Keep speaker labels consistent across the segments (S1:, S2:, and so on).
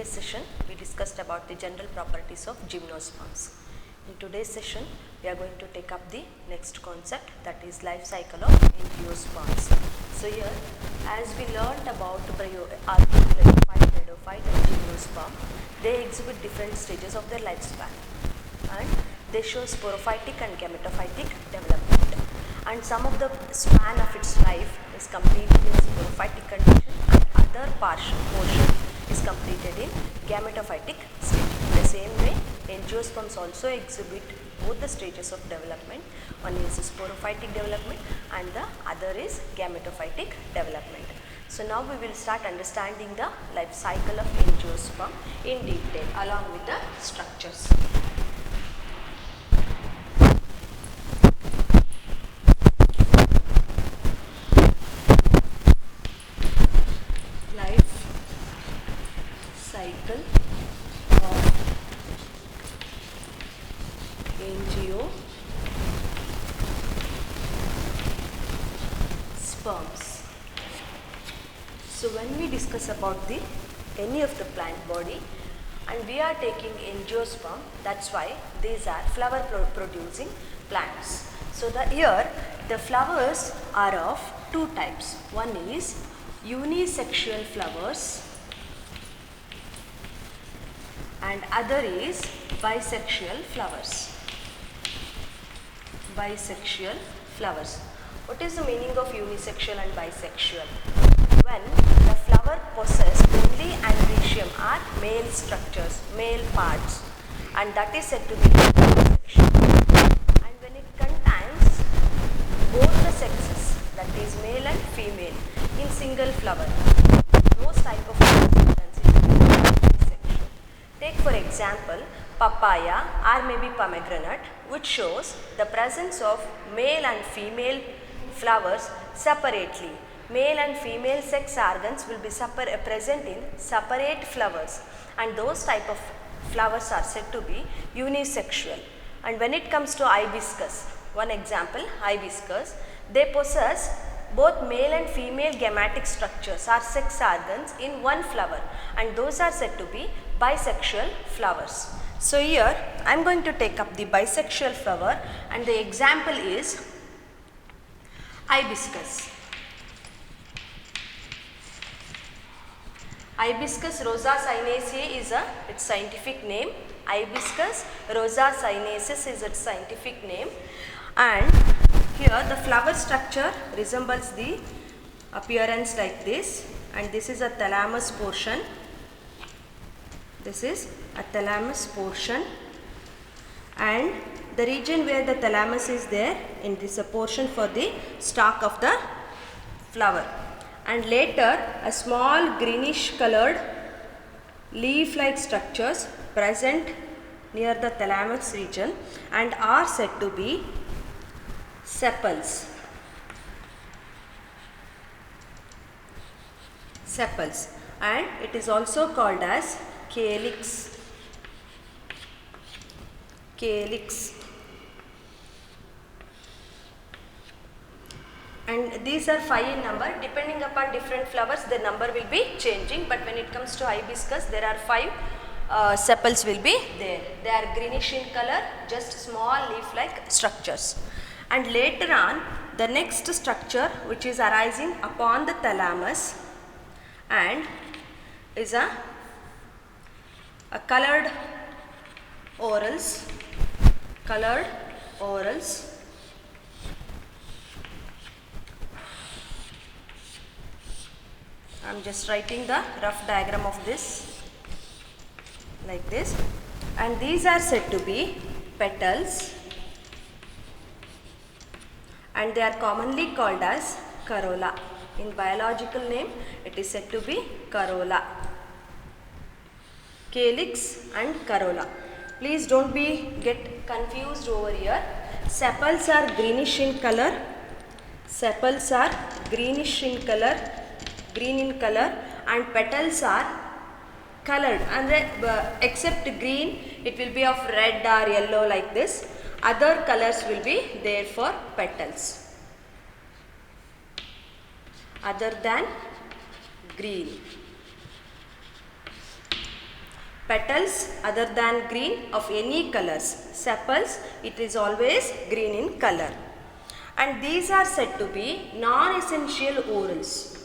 S1: previous session we discussed about the general properties of gymnosperms. In today's session we are going to take up the next concept, that is life cycle of angiosperms. So here, as we learnt about bryophyte and gymnosperm, they exhibit different stages of their lifespan and they show sporophytic and gametophytic development, and some of the span of its life is completed in sporophytic condition and other portion is completed in gametophytic stage. In the same way, angiosperms also exhibit both the stages of development. One is sporophytic development and the other is gametophytic development. So now we will start understanding the life cycle of angiosperm in detail along with the structures. Life cycle of angiosperms. So when we discuss about any of the plant body and we are taking angiosperm, that's why these are flower producing plants. So here the flowers are of two types. One is unisexual flowers and other is bisexual flowers. Bisexual flowers. What is the meaning of unisexual and bisexual? When the flower possesses only androecium or male structures, male parts, and that is said to be bisexual. And when it contains both the sexes, that is male and female, in single flower, those type of flowers are considered bisexual. Take for example papaya or maybe pomegranate, which shows the presence of male and female flowers separately. Male and female sex organs will be present in separate flowers, and those type of flowers are said to be unisexual. And when it comes to hibiscus, one example, hibiscus, they possess both male and female gametic structures or sex organs in one flower, and those are said to be bisexual flowers. So here I am going to take up the bisexual flower, and the example is hibiscus. Hibiscus rosa cyaneaceae is its scientific name. Hibiscus rosa cyaneaceae is its scientific name, and here the flower structure resembles the appearance like this, and this is a thalamus portion. This is a thalamus portion, and the region where the thalamus is there, in this a portion for the stalk of the flower, and later a small greenish colored leaf like structures present near the thalamus region and are said to be sepals. Sepals, and it is also called as calyx. Calyx. And these are 5 in number. Depending upon different flowers, the number will be changing, but when it comes to hibiscus, there are 5 sepals will be there. They are greenish in color, just small leaf like structures. And later on, the next structure which is arising upon the thalamus and is a colored orals. Colored orals. I am just writing the rough diagram of this like this, and these are said to be petals, and they are commonly called as corolla. In biological name, it is said to be corolla. Calyx and corolla. Please don't get confused over here. Sepals are greenish in color. Sepals are greenish in color, green in color, and petals are colored, and except green it will be of red or yellow like this. Other colors will be there for petals other than green. Petals other than green of any colors. Sepals, it is always green in color. And these are said to be non-essential orals.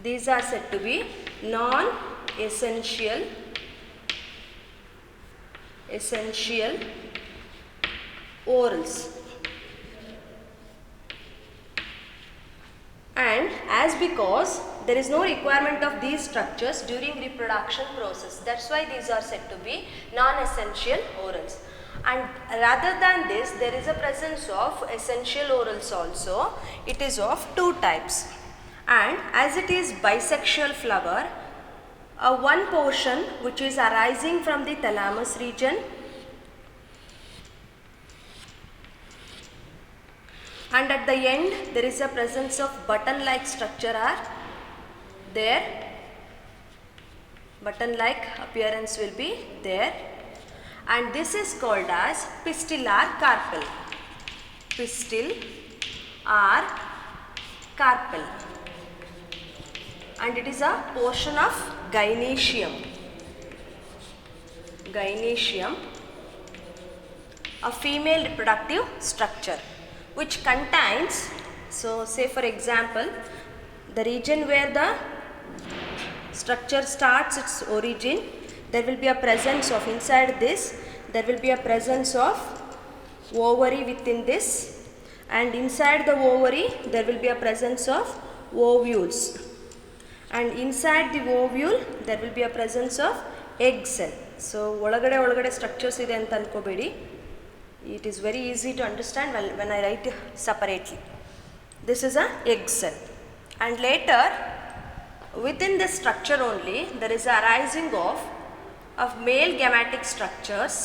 S1: These are said to be non-essential orals. And as because there is no requirement of these structures during reproduction process, that's why these are said to be non-essential orals. And rather than this, there is a presence of essential orals also. It is of two types. And as it is bisexual flower, one portion which is arising from the thalamus region, and at the end there is a presence of button-like structure are there. Button-like appearance will be there, and this is called as pistil or carpel. Pistil or carpel, and it is a portion of gynoecium. Gynoecium, a female reproductive structure which contains, so say for example, the region where the structure starts its origin, there will be a presence of, inside this, there will be a presence of ovary within this, and inside the ovary there will be a presence of ovules, and inside the ovule there will be a presence of egg cell. So ಒಳಗಡೆ structures ಇದೆ ಅಂತ ಅನ್ಕೋಬೇಡಿ. It is very easy to understand when I write separately. This is a egg cell, and later within this structure only there is a arising of male gametic structures,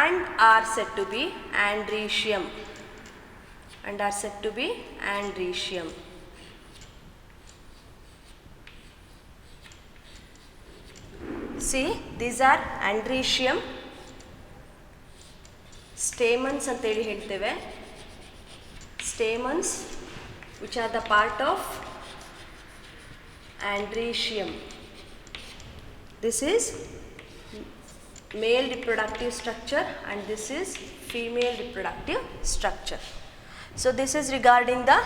S1: and are said to be androecium, See, these are androecium. Stamens anteli helteve. Stamens which are the part of androecium. This is male reproductive structure and this is female reproductive structure. So this is regarding the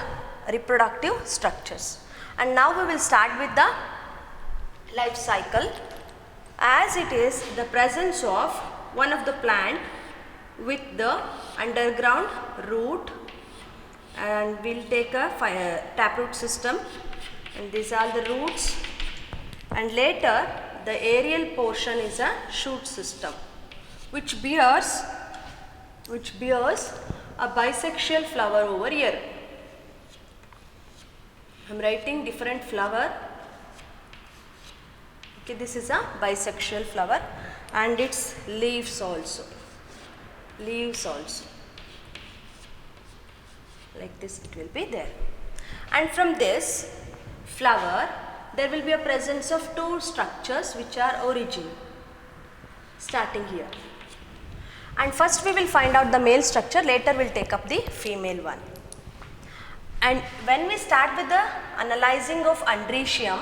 S1: reproductive structures. And now we will start with the life cycle. As it is the presence of one of the plant with the underground root, and we will take a taproot system, and these are the roots, and later the aerial portion is a shoot system which bears a bisexual flower over here. I am writing different flower. Okay, this is a bisexual flower and its leaves also. Like this it will be there. And from this flower there will be a presence of two structures which are origin, starting here. And first we will find out the male structure, later we will take up the female one. And when we start with the analyzing of androecium,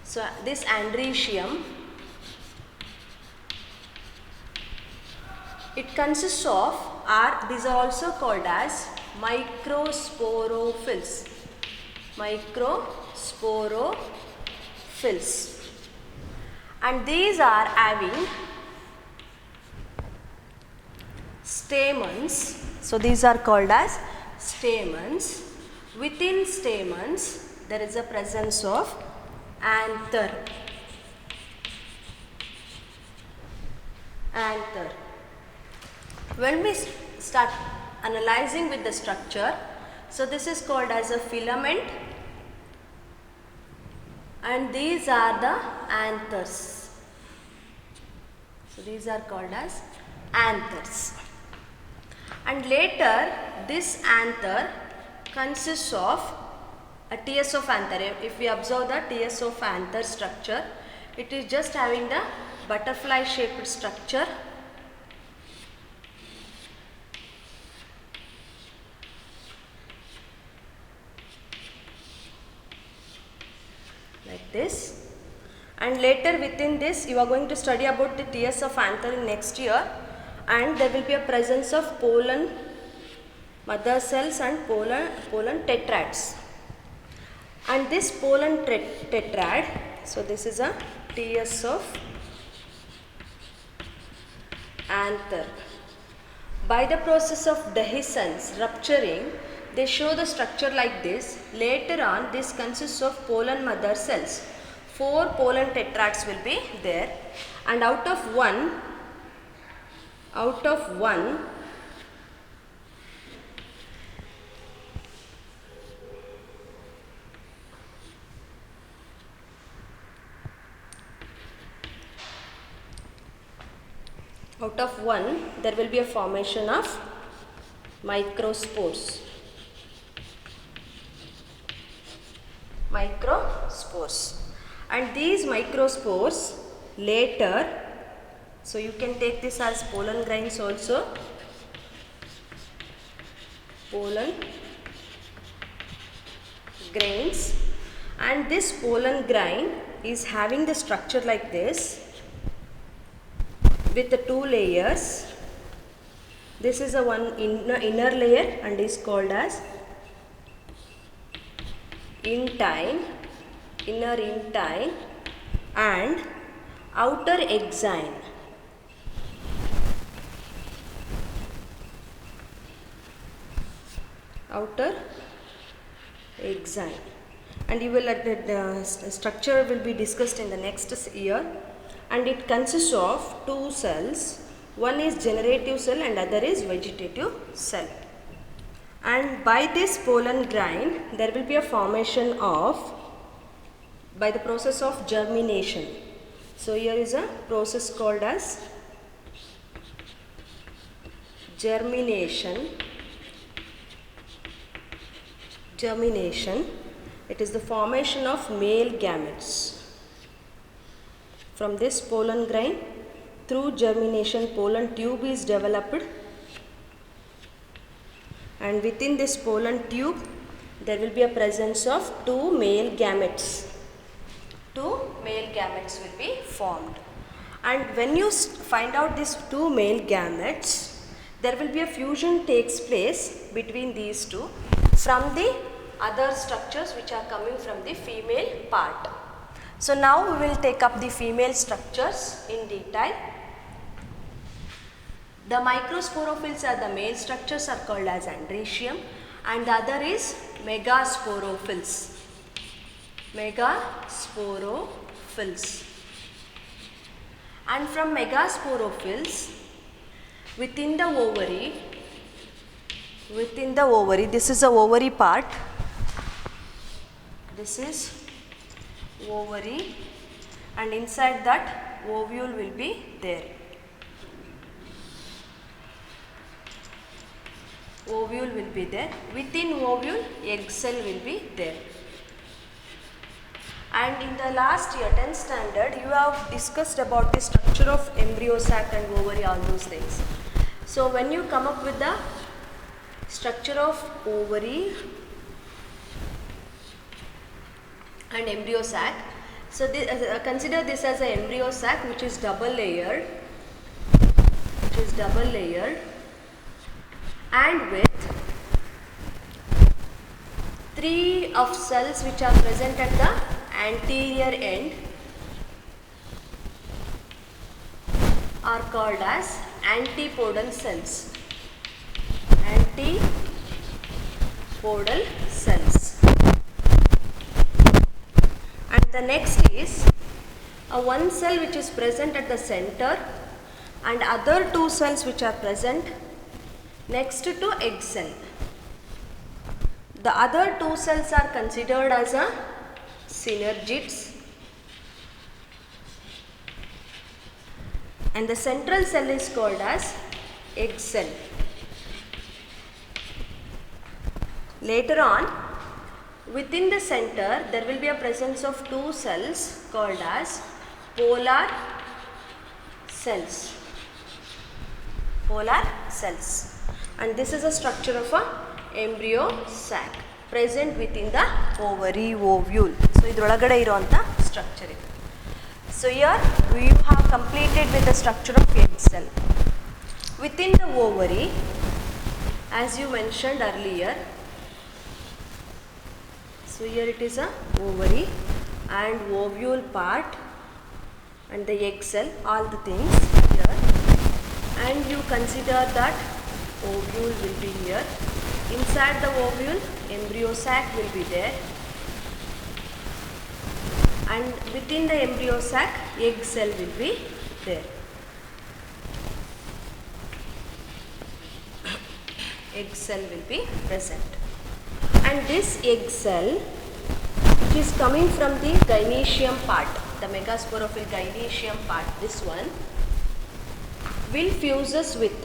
S1: so this androecium, it consists of, these are also called as microsporophylls. And these are having stamens. So these are called as stamens. Within stamens there is a presence of anther. When we start analyzing with the structure, so this is called as a filament and these are the anthers. So these are called as anthers. And later this anther consists of a TS-of-anther. If we observe the TS-of-anther structure, it is just having the butterfly shaped structure. like this. And later within this you are going to study about the TS of anther in next year, and there will be a presence of pollen mother cells and pollen tetrads. And this pollen tetrad, so this is a TS of anther. By the process of dehiscence, rupturing, they show the structure like this. Later on, this consists of pollen mother cells. 4 pollen tetrads will be there, and out of one out of one there will be a formation of microspores. And these microspores later, so you can take this as pollen grains also, pollen grains, and this pollen grain is having the structure like this with the 2 layers. This is a one inner layer and is called as intine, inner intine, and outer exine. Outer exine, and you will the structure will be discussed in the next year, and it consists of 2 cells. One is generative cell and other is vegetative cell. And by this pollen grain there will be a formation of, by the process of germination. So here is a process called as germination. It is the formation of male gametes. From this pollen grain, through germination, pollen tube is developed, and within this pollen tube there will be a presence of 2 male gametes. 2 male gametes will be formed, and when you find out these 2 male gametes, there will be a fusion takes place between these two from the other structures which are coming from the female part. So now we will take up the female structures in detail. The microsporophylls are the male structures, are called as andrecium, and the other is megasporophylls. And from megasporophylls, within the ovary, this is the ovary part. This is ovary, and inside that ovule will be there. Ovule will be there. Within ovule, egg cell will be there. And in the last year, 10th standard, you have discussed about the structure of embryo sac and ovary, all those things. So when you come up with the structure of ovary and embryo sac, so consider this as an embryo sac which is double layered, and with 3 of cells which are present at the anterior end are called as antipodal cells. Antipodal cells. And the next is a one cell which is present at the center and other 2 cells which are present next to egg cell. The other 2 cells are considered as a synergids, and the central cell is called as egg cell. Later on, within the center there will be a presence of 2 cells called as polar cells. And this is a structure of a embryo sac present within the ovary ovule. So ಇದರೊಳಗಡೆ ಇರುವಂಥ structure ಇದು. So here you have completed with the structure of egg cell. Within the ovary, as you mentioned earlier, so here it is a ovary and ovule part and the egg cell, all the things here, and you consider that ovule will be here. Inside the ovule, embryo sac will be there, and within the embryo sac, egg cell will be there. Egg cell will be present, and this egg cell, which is coming from the gynoecium part, the megasporophyll gynoecium part, this one will fuses with,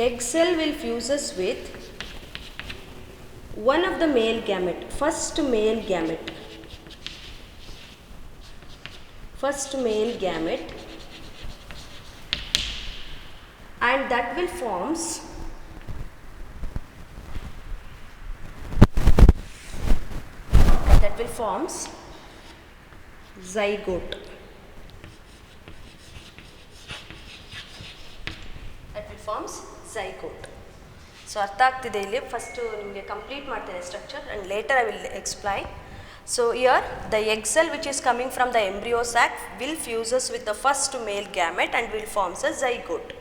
S1: egg cell will fuses with one of the male gamete, first male gamete, and that will forms zygote. So ಅರ್ಥ ಆಗ್ತಿದೆ ಇಲ್ಲಿ. First ನಿಮಗೆ complete ಮಾಡ್ತೇನೆ structure and later I will explain. So here the egg cell which is coming from the embryo sac will fuses with the first male gamete and will forms a zygote.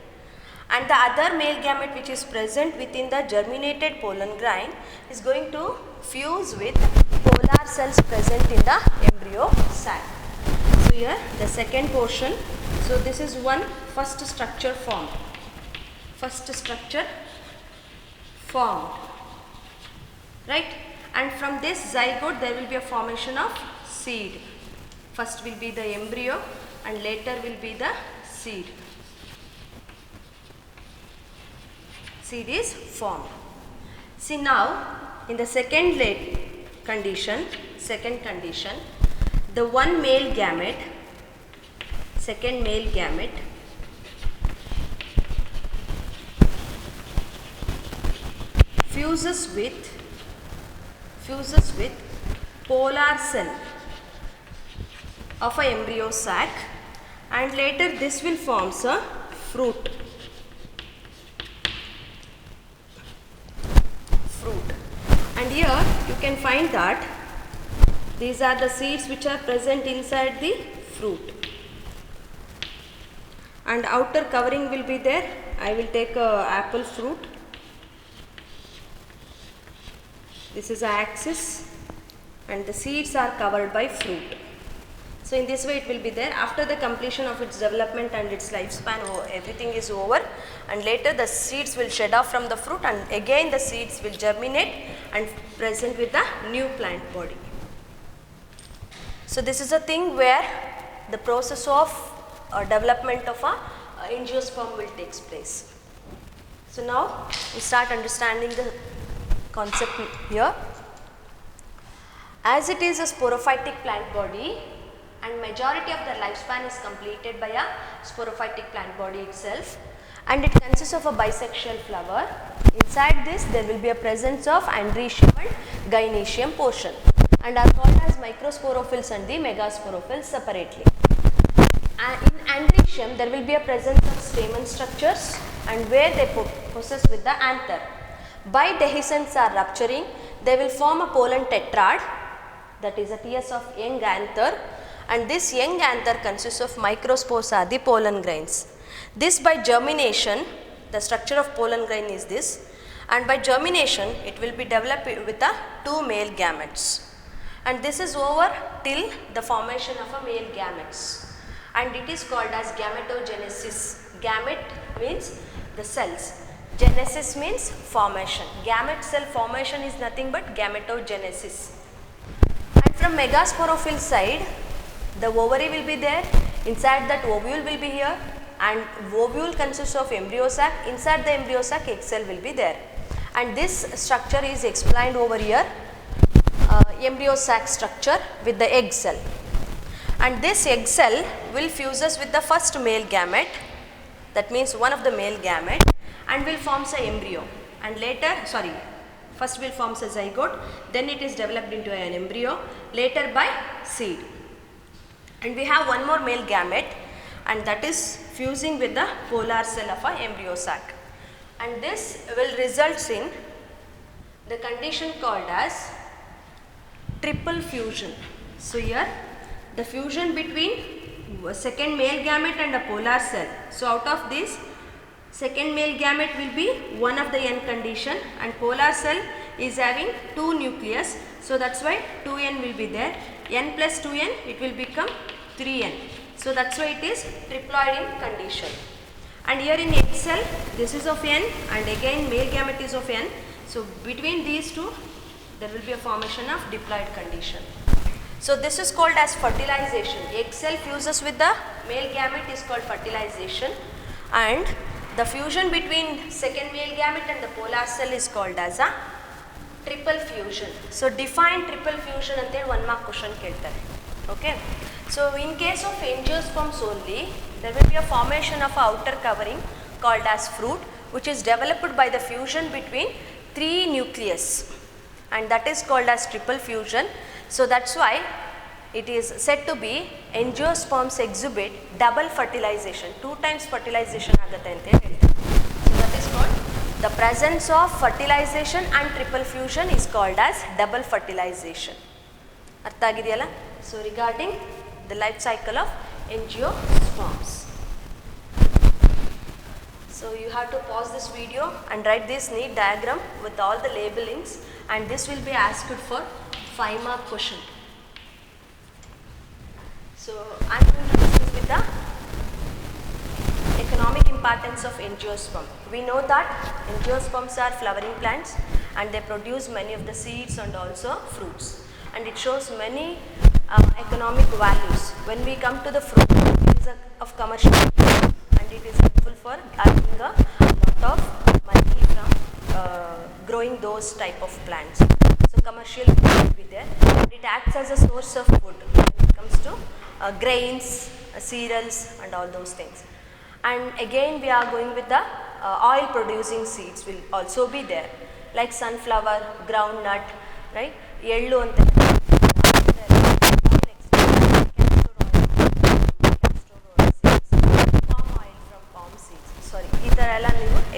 S1: And the other male gamete which is present within the germinated pollen grain is going to fuse with polar cells present in the embryo sac. So here the second portion, so this is one first structure formed, right, and from this zygote there will be a formation of seed. First will be the embryo and later will be the seed. Seed is formed. See now in the second condition, the one male gamete, second male gamete fuses with polar cell of a embryo sac, and later this will forms a fruit. And here you can find that these are the seeds which are present inside the fruit, and outer covering will be there. I will take a apple fruit. This is an axis and the seeds are covered by fruit. So in this way it will be there. After the completion of its development and its lifespan, everything is over, and later the seeds will shed off from the fruit, and again the seeds will germinate and present with the new plant body. So this is a thing where the process of development of a angiosperm will take place. So now we start understanding the concept here. As it is a sporophytic plant body, and majority of the lifespan is completed by a sporophytic plant body itself, and it consists of a bisexual flower. Inside this there will be a presence of andrecium and gynoecium portion, and are called as microsporophylls and the megasporophylls separately. And in andrecium there will be a presence of stamen structures, and where they possess with the anther. By dehiscence or rupturing, they will form a pollen tetrad, that is a TS of young anther, and this young anther consists of microspores are the pollen grains. This by germination, the structure of pollen grain is this, and by germination it will be developed with the two male gametes, and this is over till the formation of a male gametes, and it is called as gametogenesis. Gamete means the cells, genesis means formation. Gamete cell formation is nothing but gametogenesis. And from megasporophyll side, the ovary will be there, inside that ovule will be here, and ovule consists of embryo sac. Inside the embryo sac egg cell will be there, and this structure is explained over here, embryo sac structure with the egg cell, and this egg cell will fuses with the first male gamete, that means one of the male gamete, and will forms a embryo, and later First will forms a zygote, then it is developed into an embryo, later by seed. And we have one more male gamete, and that is fusing with the polar cell of an embryo sac. And this will result in the condition called as triple fusion. So here the fusion between second male gamete and a polar cell. So out of this, second male gamete will be one of the N condition, and polar cell is having 2 nucleus. So that's why 2N will be there. N plus 2N, it will become 3N. So that's why it is triploid in condition. And here in H cell, this is of N, and again male gamete is of N. So between these two, there will be a formation of diploid condition. So this is called as fertilization. Egg cell fuses with the male gamete is called fertilization, and the fusion between second male gamete and the polar cell is called as a triple fusion. So define triple fusion ante 1 mark question keltare. Okay. So in case of angiosperms only, there will be a formation of outer covering called as fruit, which is developed by the fusion between 3 nucleus, and that is called as triple fusion. So that's why it is said to be angiosperms exhibit double fertilization, 2 times fertilization agate ante heltare. So that is called the presence of fertilization and triple fusion is called as double fertilization. Artha agidiyalla? So regarding the life cycle of angiosperms. So you have to pause this video and write this neat diagram with all the labelings, and this will be asked for 5 mark question. So I am going to discuss with the economic importance of angiosperm. We know that angiosperms are flowering plants, and they produce many of the seeds and also fruits, and it shows many economic values. When we come to the fruit, it is of commercial value, and it is helpful for earning a lot of money from growing those type of plants. So commercial will be there, and it acts as a source of food when it comes to grains, cereals and all those things. And again we are going with the oil producing seeds will also be there, like sunflower, groundnut, right, yellow and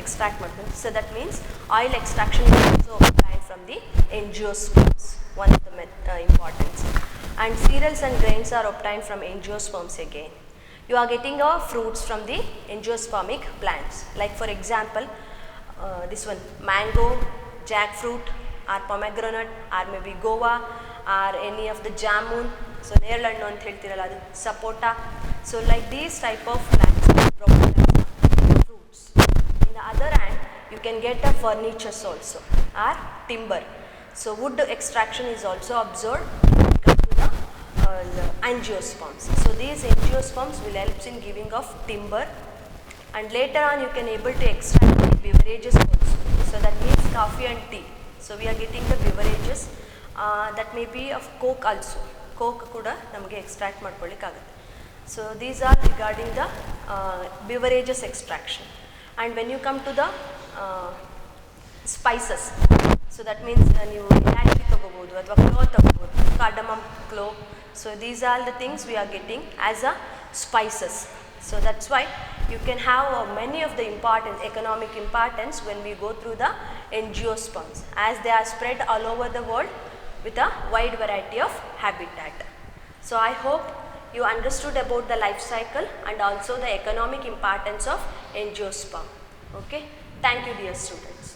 S1: extract ಮಾಡ್ತೀವಿ. So that means oil extraction is also obtained from the angiosperms, one of the importance. And cereals and grains are obtained from angiosperms again. You are getting fruits from the angiospermic plants. Like for example, this one, mango, jackfruit, or pomegranate, or maybe guava, or any of the jamun. So ನೇರಳೆಹಣ್ಣು ಅಂತ ಹೇಳ್ತಿರಲ್ಲ ಅದು, sapota. So like these type of plants provide fruits. In the other hand, you can get a furnitures also, or timber. So wood extraction is also observed when it comes to the angiosperms. So these angiosperms will help in giving of timber, and later on you can able to extract the beverages also. So that means coffee and tea. So we are getting the beverages that may be of coke also. Coke kuda namage extract ಮಾಡ್ಕೊಳ್ಳಿಕ್ಕಾಗುತ್ತೆ. So these are regarding the beverages extraction. And when you come to the spices, so that means ನೀವು ಇಲಾಚಿ ತಗೋಬಹುದು ಅಥವಾ clove ತಗೋಬಹುದು, cardamom, clove. So these are the things we are getting as a spices. So that's why you can have many of the important economic importance when we go through the angiosperms, as they are spread all over the world with a wide variety of habitat. So I hope you understood about the life cycle and also the economic importance of angiosperm. Okay, thank you dear students.